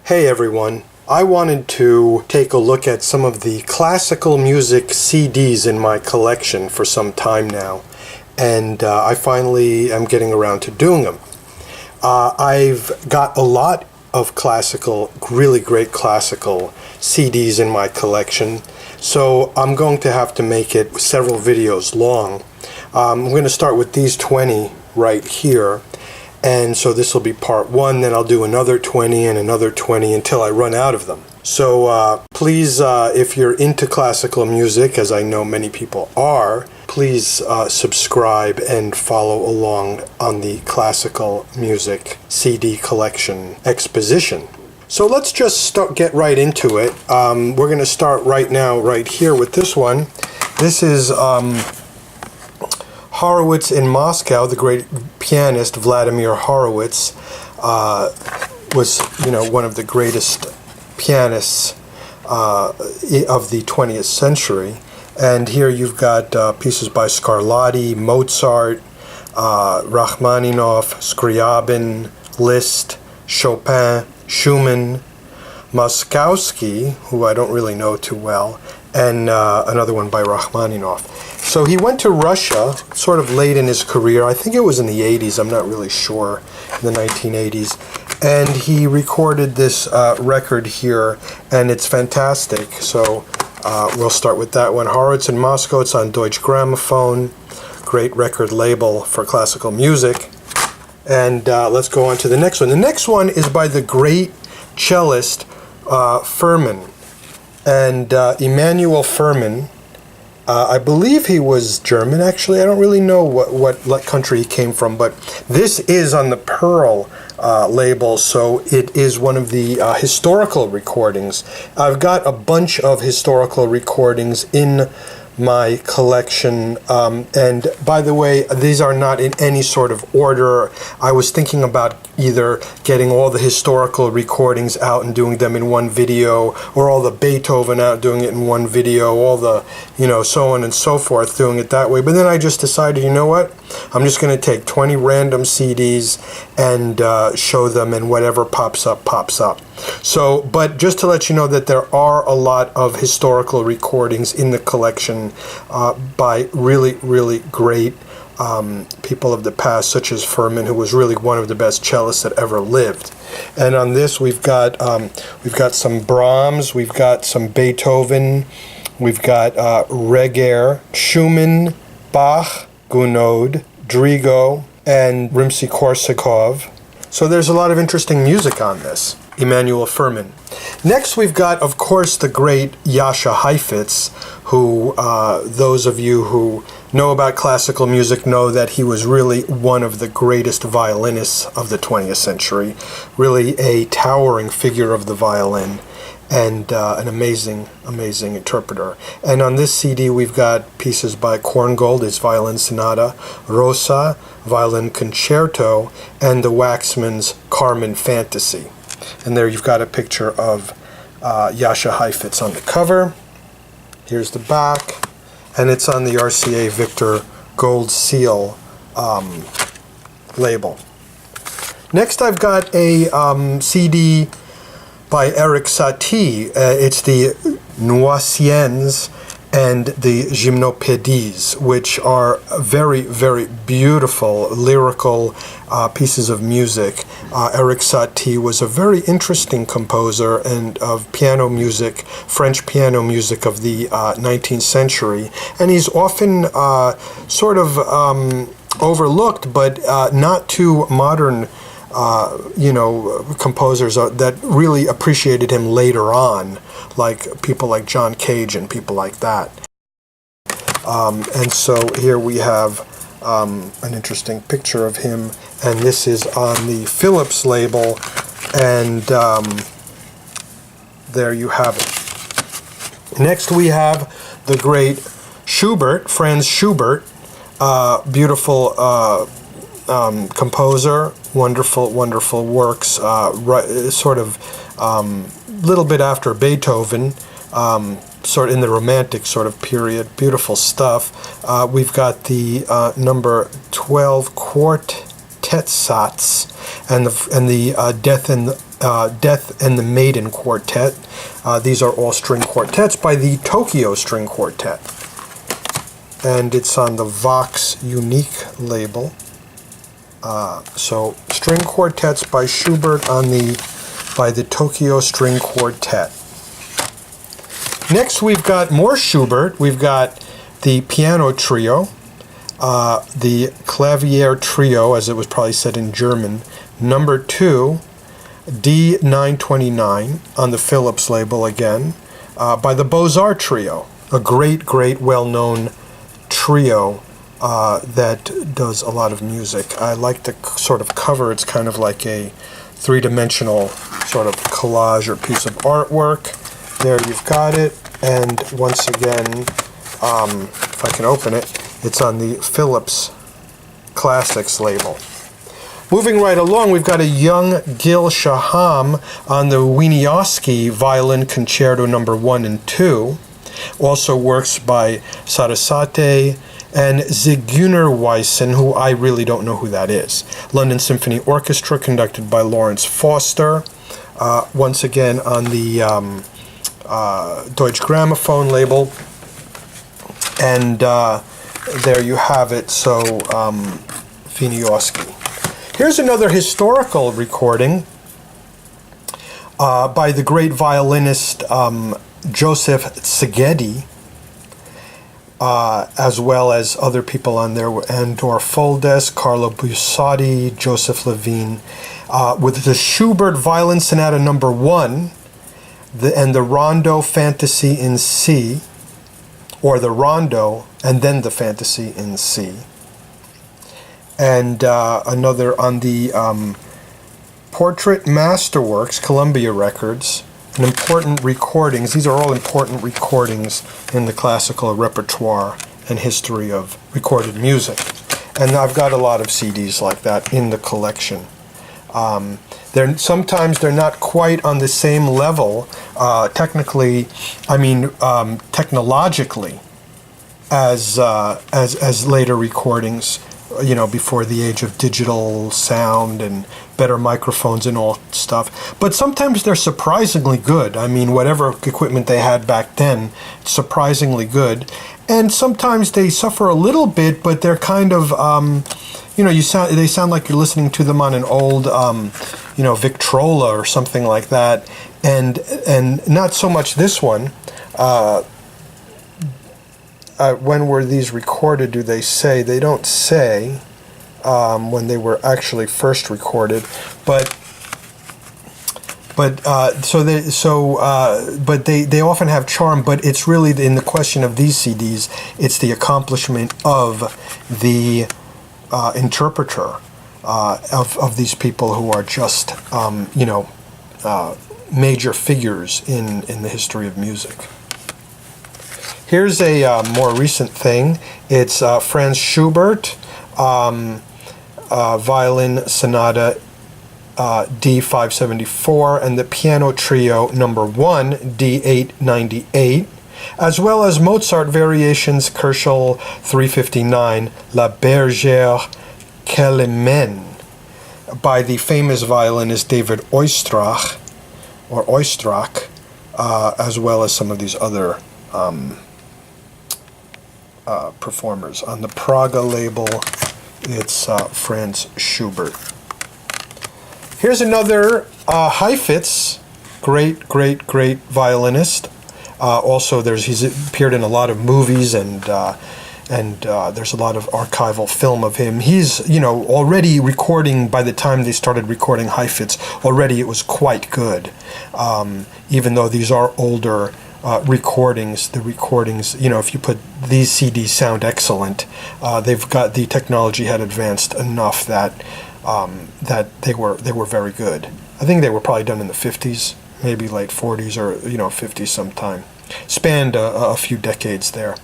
Hey everyone, I wanted to take a look at some of the classical music CDs in my collection for some time now, and I finally am getting around to doing them. I've got a lot of classical, really great classical CDs in my collection, so I'm going to have to make it several videos long. I'm going to start with these 20 right here. And so this will be part 1, then I'll do another 20 and another 20 until I run out of them. So please, if you're into classical music, as I know many people are, please subscribe and follow along on the classical music CD collection exposition. So let's just get right into it. We're going to start right now, right here with this one. This is Horowitz in Moscow. The great pianist Vladimir Horowitz was, one of the greatest pianists of the 20th century. And here you've got pieces by Scarlatti, Mozart, Rachmaninoff, Scriabin, Liszt, Chopin, Schumann, Moskowski, who I don't really know too well, and another one by Rachmaninoff. So he went to Russia sort of late in his career. I think it was in the 80s. I'm not really sure, in the 1980s. And he recorded this record here, and it's fantastic. So we'll start with that one. Horowitz in Moscow. It's on Deutsche Grammophon. Great record label for classical music. And let's go on to the next one. The next one is by the great cellist Feuermann. And Emanuel Feuermann, I believe he was German, actually. I don't really know what country he came from, but this is on the Pearl label, so it is one of the historical recordings. I've got a bunch of historical recordings in my collection, and by the way, these are not in any sort of order. I was thinking about either getting all the historical recordings out and doing them in one video, or all the Beethoven out, doing it in one video, all the, so on and so forth, doing it that way. But then I just decided, you know what? I'm just going to take 20 random CDs and show them, and whatever pops up, pops up. So, but just to let you know that there are a lot of historical recordings in the collection by really, really great people of the past, such as Feuermann, who was really one of the best cellists that ever lived. And on this, we've got some Brahms, we've got some Beethoven, we've got Reger, Schumann, Bach, Gounod, Drigo, and Rimsky-Korsakov. So there's a lot of interesting music on this. Emanuel Feuermann. Next, we've got, of course, the great Jascha Heifetz, who those of you who know about classical music know that he was really one of the greatest violinists of the 20th century, really a towering figure of the violin, and an amazing, amazing interpreter. And on this CD, we've got pieces by Korngold, his Violin Sonata, Rosa, Violin Concerto, and the Waxman's Carmen Fantasy. And there you've got a picture of Jascha Heifetz on the cover. Here's the back, and it's on the RCA Victor Gold Seal label. Next, I've got a CD by Eric Satie. It's the Noisiens and the Gymnopédies, which are very, very beautiful lyrical pieces of music. Eric Satie was a very interesting composer and of piano music, French piano music of the 19th century, and he's often sort of overlooked, but not too modern composers that really appreciated him later on, like people like John Cage and people like that. And so here we have an interesting picture of him, and this is on the Philips label, and there you have it. Next we have the great Schubert, Franz Schubert, beautiful composer, wonderful works, sort of little bit after Beethoven, sort of in the Romantic sort of period. Beautiful stuff. We've got the number 12 quartet Satz and the Death Death and the Maiden Quartet. These are all string quartets by the Tokyo String Quartet. And it's on the Vox Unique label. So string quartets by Schubert by the Tokyo String Quartet. Next we've got more Schubert. We've got the piano trio, the Clavier trio, as it was probably said in German, number 2, D929 on the Philips label again, by the Beaux-Arts trio, a great, well-known trio that does a lot of music. I like the sort of cover. It's kind of like a three-dimensional sort of collage or piece of artwork. There you've got it. And once again, if I can open it, it's on the Philips Classics label. Moving right along, we've got a young Gil Shaham on the Wieniawski Violin Concerto number 1 and 2. Also works by SARASATE and ZIGEUNERWEISEN, who I really don't know who that is. London Symphony Orchestra, conducted by Lawrence Foster. Once again on the Deutsche Grammophon label. And there you have it, so Wieniawski. Here's another historical recording by the great violinist Joseph Szigeti, as well as other people on there, Andor Foldes, Carlo Bussati, Joseph Levine, with the Schubert Violin Sonata number 1, and the Rondo Fantasy in C, or the Rondo and then the Fantasy in C. And another on the Portrait Masterworks, Columbia Records, and important recordings. These are all important recordings in the classical repertoire and history of recorded music. And I've got a lot of CDs like that in the collection. Sometimes they're not quite on the same level, technologically, as later recordings, before the age of digital sound and better microphones and all stuff. But sometimes they're surprisingly good. I mean, whatever equipment they had back then, surprisingly good. And sometimes they suffer a little bit, but they're kind of, they sound like you're listening to them on an old, Victrola or something like that. And not so much this one. When were these recorded, do they say? They don't say when they were actually first recorded, but they often have charm. But it's really in the question of these CDs, it's the accomplishment of the interpreter of these people who are just major figures in the history of music. Here's a more recent thing. It's Franz Schubert, Violin Sonata D574, and the Piano Trio number 1, D898, as well as Mozart Variations, Kerschel 359, La Bergère Célimène, by the famous violinist David Oistrakh, as well as some of these other performers. On the Praga label, it's Franz Schubert. Here's another Heifetz, great violinist. Also, he's appeared in a lot of movies, and there's a lot of archival film of him. He's already recording. By the time they started recording Heifetz, already it was quite good. Even though these are older recordings, the recordings, if you put these CDs sound excellent. The technology had advanced enough that they were very good. I think they were probably done in the 50s, maybe late 40s or 50s sometime. Spanned a few decades there.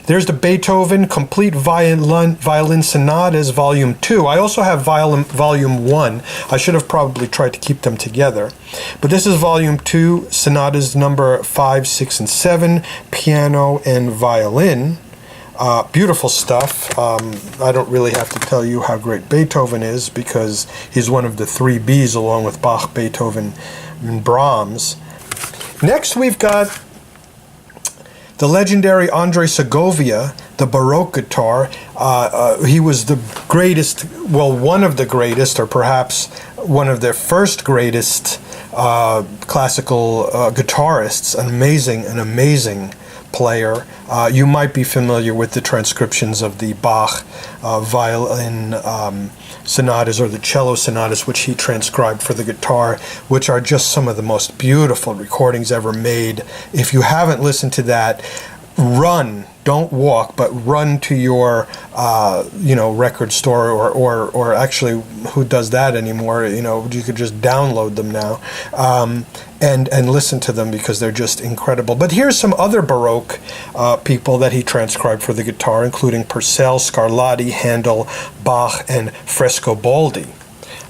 There's the Beethoven Complete Violin Sonatas Volume 2. I also have Volume 1. I should have probably tried to keep them together. But this is Volume 2, Sonatas number 5, 6, and 7, piano and violin, Beautiful stuff. I don't really have to tell you how great Beethoven is, because he's one of the three Bs along with Bach, Beethoven, and Brahms. Next we've got the legendary Andrés Segovia, the Baroque guitar. He was the greatest, well, one of the greatest, or perhaps one of the first greatest classical guitarists. An amazing player. You might be familiar with the transcriptions of the Bach violin sonatas or the cello sonatas, which he transcribed for the guitar, which are just some of the most beautiful recordings ever made. If you haven't listened to that, run, don't walk, but run to your record store, or actually, who does that anymore? You could just download them now, and listen to them, because they're just incredible. But here's some other Baroque people that he transcribed for the guitar, including Purcell, Scarlatti, Handel, Bach, and Frescobaldi.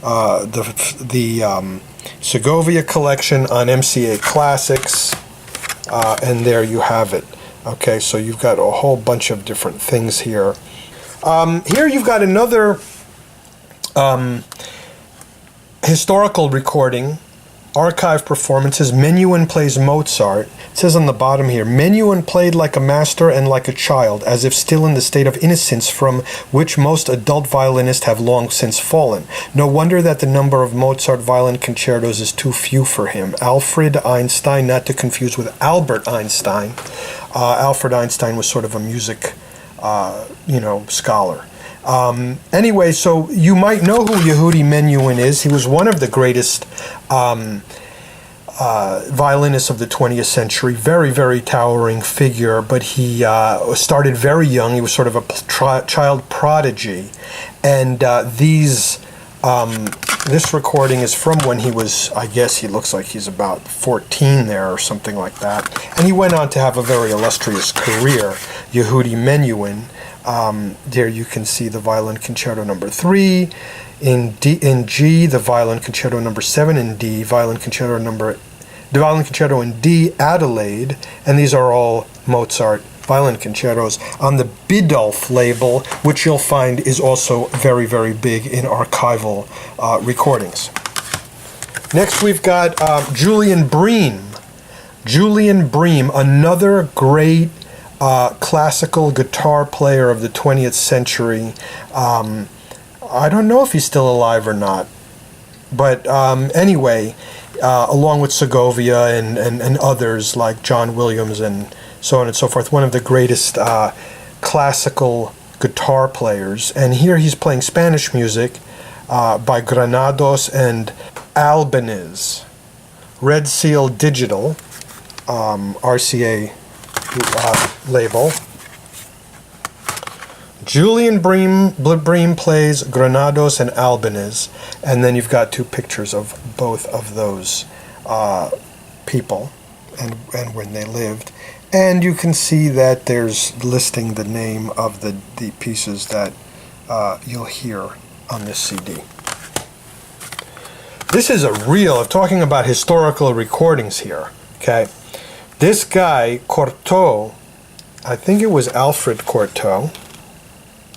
The Segovia collection on MCA Classics, and there you have it. Okay, so you've got a whole bunch of different things here. Here you've got another historical recording, archive performances. Menuhin plays Mozart. It says on the bottom here, Menuhin played like a master and like a child, as if still in the state of innocence from which most adult violinists have long since fallen. No wonder that the number of Mozart violin concertos is too few for him. Alfred Einstein, not to confuse with Albert Einstein. Alfred Einstein was sort of a music, scholar. Anyway, so you might know who Yehudi Menuhin is. He was one of the greatest violinists of the 20th century. Very, very towering figure, but he started very young. He was sort of a child prodigy. And this recording is from when he was, I guess he looks like he's about 14 there or something like that. And he went on to have a very illustrious career, Yehudi Menuhin. There you can see the Violin Concerto number 3, in G, the Violin Concerto number 7 in D, the Violin Concerto in D, Adelaide, and these are all Mozart violin concertos on the Bidulph label, which you'll find is also very, very big in archival recordings. Next we've got Julian Bream. Julian Bream, another great classical guitar player of the 20th century. I don't know if he's still alive or not, but anyway, along with Segovia and others like John Williams and so on and so forth, one of the greatest classical guitar players. And here he's playing Spanish music by Granados and Albanese. Red Seal Digital, RCA label. Julian Bream plays Granados and Albanese, and then you've got two pictures of both of those people and when they lived. And you can see that there's listing the name of the pieces that you'll hear on this CD. This is a real, talking about historical recordings here, okay? This guy, Cortot, I think it was Alfred Cortot.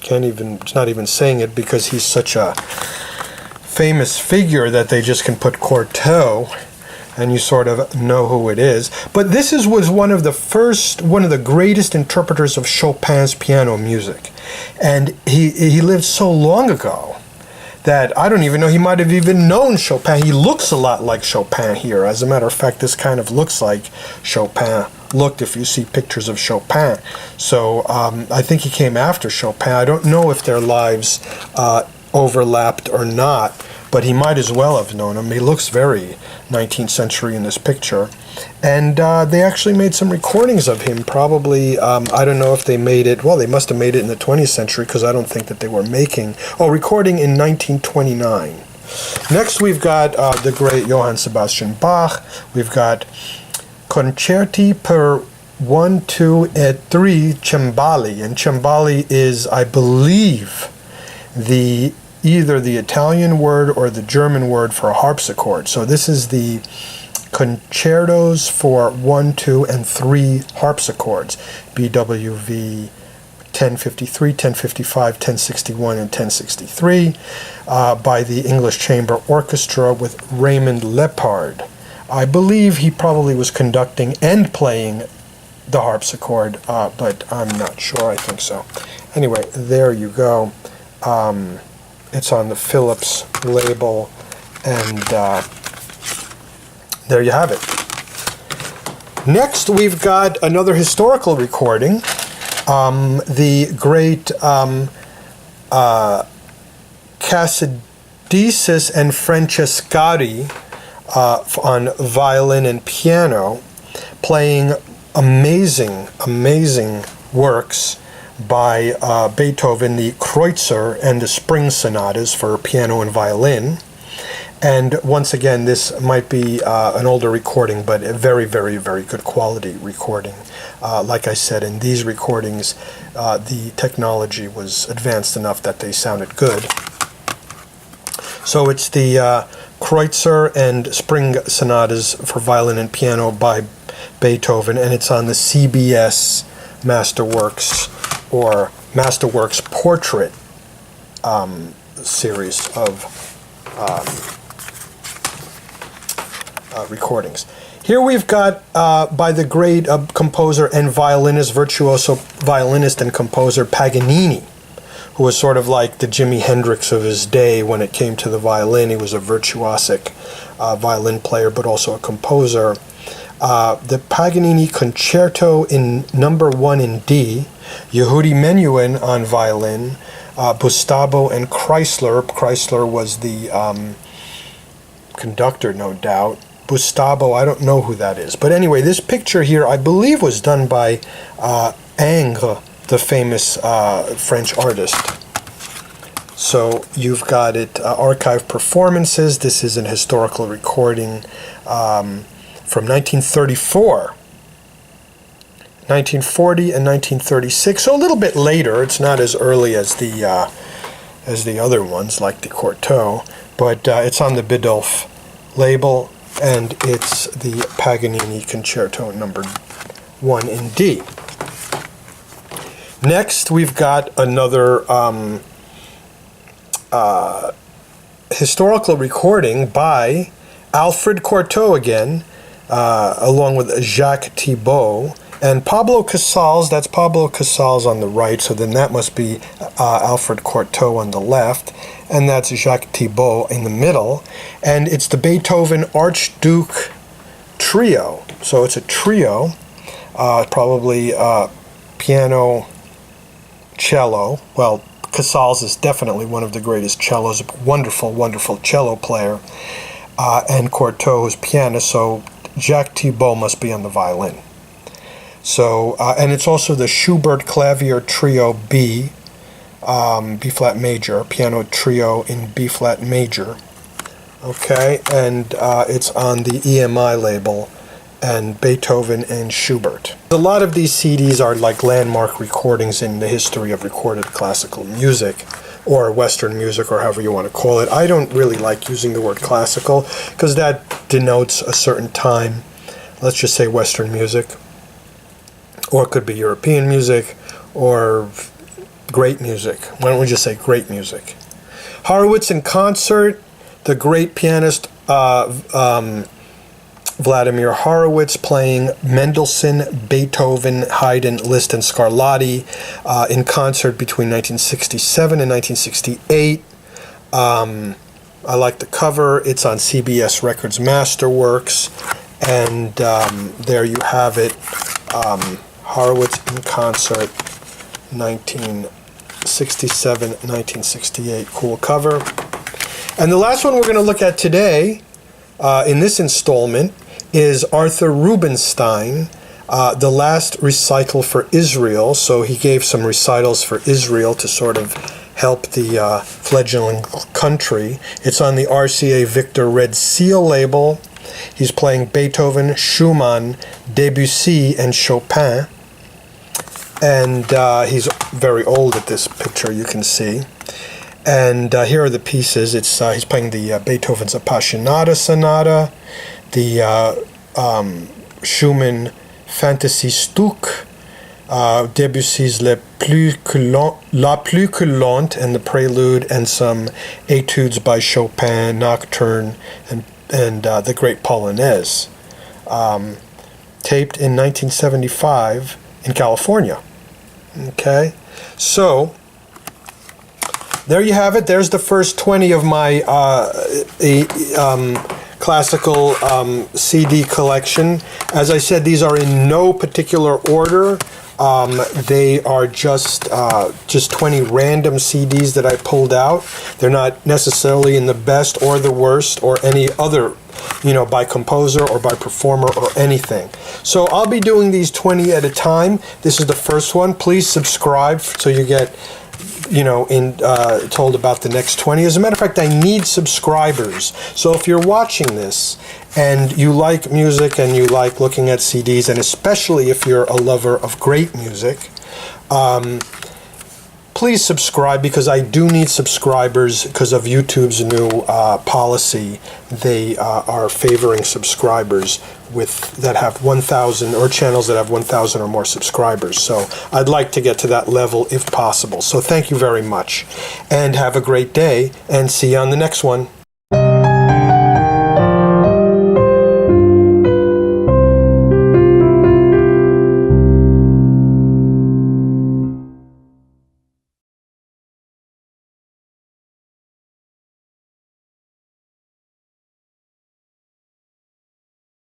It's not even saying it because he's such a famous figure that they just can put Cortot and you sort of know who it is. But this was one of the greatest interpreters of Chopin's piano music. And he lived so long ago that I don't even know, he might have even known Chopin. He looks a lot like Chopin here. As a matter of fact, this kind of looks like Chopin looked if you see pictures of Chopin. So I think he came after Chopin. I don't know if their lives overlapped or not, but he might as well have known him. He looks very 19th century in this picture. And they actually made some recordings of him, probably, I don't know if they made it, well, they must have made it in the 20th century, because I don't think that they were recording in 1929. Next we've got the great Johann Sebastian Bach. We've got Concerti per 1, 2, and 3 Cembali. And Cembali is, I believe, either the Italian word or the German word for a harpsichord. So this is the concertos for 1, 2, and 3 harpsichords, BWV 1053, 1055, 1061, and 1063 by the English Chamber Orchestra with Raymond Leppard. I believe he probably was conducting and playing the harpsichord, but I'm not sure. I think so. Anyway, there you go. It's on the Philips label, and there you have it. Next, we've got another historical recording. The great Casadesus and Francescatti on violin and piano, playing amazing works by Beethoven, the Kreutzer and the Spring Sonatas for piano and violin. And once again, this might be an older recording, but a very good quality recording. Like I said, in these recordings, the technology was advanced enough that they sounded good. So it's the Kreutzer and Spring Sonatas for violin and piano by Beethoven, and it's on the CBS Masterworks or Masterworks Portrait series of recordings. Here we've got by the great composer and violinist, virtuoso violinist and composer Paganini, who was sort of like the Jimi Hendrix of his day when it came to the violin. He was a virtuosic violin player, but also a composer. The Paganini Concerto in number 1 in D, Yehudi Menuhin on violin, Bustabo and Chrysler. Chrysler was the conductor, no doubt. Bustabo, I don't know who that is. But anyway, this picture here, I believe, was done by Ingres, the famous French artist. So you've got it, archive performances. This is an historical recording from 1934, 1940, and 1936. So a little bit later. It's not as early as the other ones, like the Cortot, but it's on the Biddulph label, and it's the Paganini Concerto number 1 in D. Next, we've got another historical recording by Alfred Cortot again, along with Jacques Thibault, and Pablo Casals. That's Pablo Casals on the right, so then that must be Alfred Cortot on the left, and that's Jacques Thibault in the middle, and it's the Beethoven Archduke Trio. So it's a trio, probably piano, cello. Well, Casals is definitely one of the greatest cellos, a wonderful cello player, and Cortot is pianist, so Jacques Thibault must be on the violin. So, and it's also the Schubert Clavier Trio B, B-flat major, piano trio in B-flat major. Okay, and it's on the EMI label, and Beethoven and Schubert. A lot of these CDs are like landmark recordings in the history of recorded classical music, or Western music, or however you want to call it. I don't really like using the word classical, because that denotes a certain time. Let's just say Western music, or it could be European music, or great music. Why don't we just say great music? Horowitz in concert, the great pianist Vladimir Horowitz playing Mendelssohn, Beethoven, Haydn, Liszt, and Scarlatti in concert between 1967 and 1968. I like the cover. It's on CBS Records Masterworks, and there you have it. Horowitz in concert, 1967, 1968. Cool cover. And the last one we're going to look at today, in this installment, is Arthur Rubinstein, the last recital for Israel. So he gave some recitals for Israel to sort of help the fledgling country. It's on the RCA Victor Red Seal label. He's playing Beethoven, Schumann, Debussy, and Chopin. And he's very old at this picture, you can see. And here are the pieces. It's he's playing the Beethoven's Appassionata Sonata, the Schumann Fantasy Stück, Debussy's La Plus que Lente and the Prelude, and some etudes by Chopin, Nocturne, and the Great Polonaise. Taped in 1975 in California. Okay, so there you have it. There's the first 20 of my classical CD collection. As I said, these are in no particular order. They are just 20 random CDs that I pulled out. They're not necessarily in the best or the worst or any other, by composer or by performer or anything. So I'll be doing these 20 at a time. This is the first one. Please subscribe so you get told about the next 20. As a matter of fact, I need subscribers. So if you're watching this and you like music and you like looking at CDs, and especially if you're a lover of great music, please subscribe, because I do need subscribers because of YouTube's new policy. They are favoring subscribers that have 1,000, or channels that have 1,000 or more subscribers. So I'd like to get to that level if possible. So thank you very much, and have a great day, and see you on the next one.